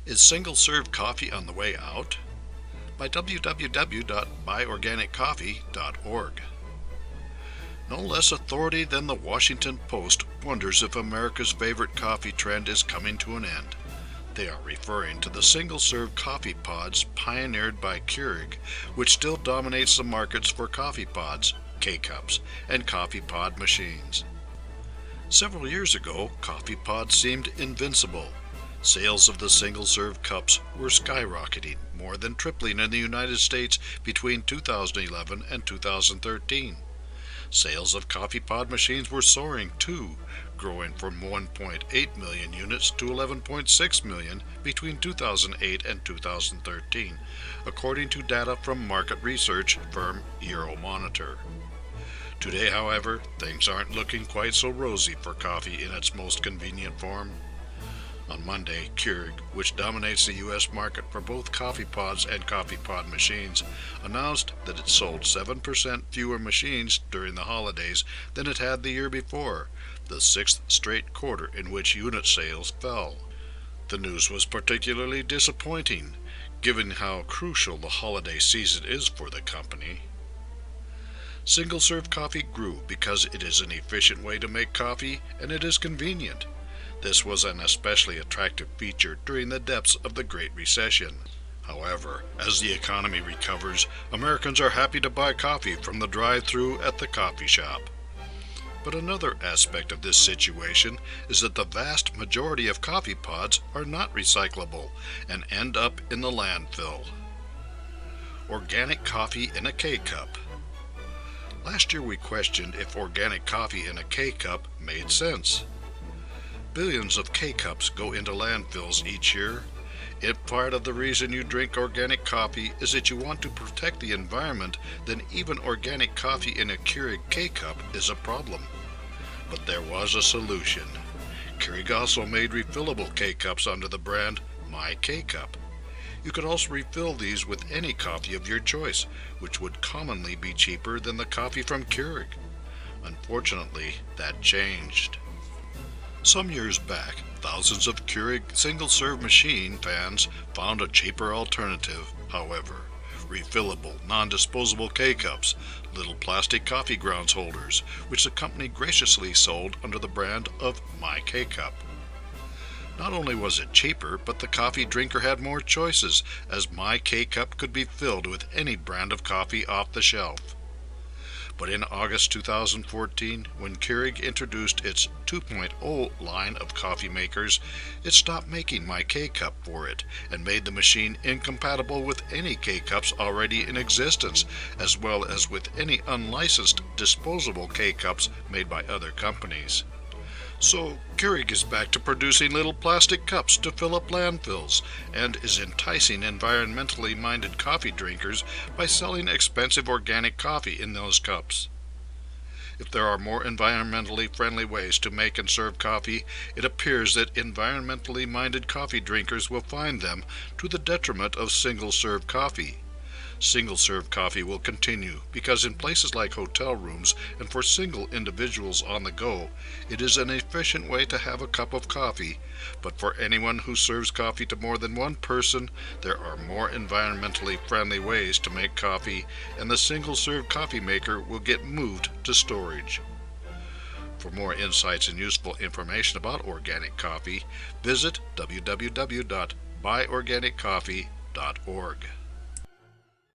Is single-serve coffee on the way out? By www.buyorganiccoffee.org. No less authority than the Washington Post wonders if America's favorite coffee trend is coming to an end. They are referring to the single-serve coffee pods pioneered by Keurig, which still dominates the markets for coffee pods, K-cups, and coffee pod machines. Several years ago, coffee pods seemed invincible. Sales of the single-serve cups were skyrocketing, more than tripling in the United States between 2011 and 2013. Sales of coffee pod machines were soaring too, growing from 1.8 million units to 11.6 million between 2008 and 2013, according to data from market research firm Euromonitor. Today, however, things aren't looking quite so rosy for coffee in its most convenient form. On Monday, Keurig, which dominates the U.S. market for both coffee pods and coffee pod machines, announced that it sold 7% fewer machines during the holidays than it had the year before, the sixth straight quarter in which unit sales fell. The news was particularly disappointing, given how crucial the holiday season is for the company. Single-serve coffee grew because it is an efficient way to make coffee and it is convenient. This was an especially attractive feature during the depths of the Great Recession. However, as the economy recovers, Americans are happy to buy coffee from the drive-thru at the coffee shop. But another aspect of this situation is that the vast majority of coffee pods are not recyclable and end up in the landfill. Organic coffee in a K-cup. Last year we questioned if organic coffee in a K-cup made sense. Billions of K-cups go into landfills each year. If part of the reason you drink organic coffee is that you want to protect the environment, then even organic coffee in a Keurig K-cup is a problem. But there was a solution. Keurig also made refillable K-cups under the brand My K-cup. You could also refill these with any coffee of your choice, which would commonly be cheaper than the coffee from Keurig. Unfortunately, that changed. Some years back, thousands of Keurig single-serve machine fans found a cheaper alternative, however. Refillable, non-disposable K-cups, little plastic coffee grounds holders, which the company graciously sold under the brand of My K-cup. Not only was it cheaper, but the coffee drinker had more choices, as My K-cup could be filled with any brand of coffee off the shelf. But in August 2014, when Keurig introduced its 2.0 line of coffee makers, it stopped making My K-cup for it and made the machine incompatible with any K-cups already in existence, as well as with any unlicensed disposable K-cups made by other companies. So Keurig is back to producing little plastic cups to fill up landfills, and is enticing environmentally minded coffee drinkers by selling expensive organic coffee in those cups. If there are more environmentally friendly ways to make and serve coffee, it appears that environmentally minded coffee drinkers will find them to the detriment of single-serve coffee. Single-serve coffee will continue because in places like hotel rooms and for single individuals on the go, it is an efficient way to have a cup of coffee, but for anyone who serves coffee to more than one person, there are more environmentally friendly ways to make coffee, and the single-serve coffee maker will get moved to storage. For more insights and useful information about organic coffee, visit www.buyorganiccoffee.org.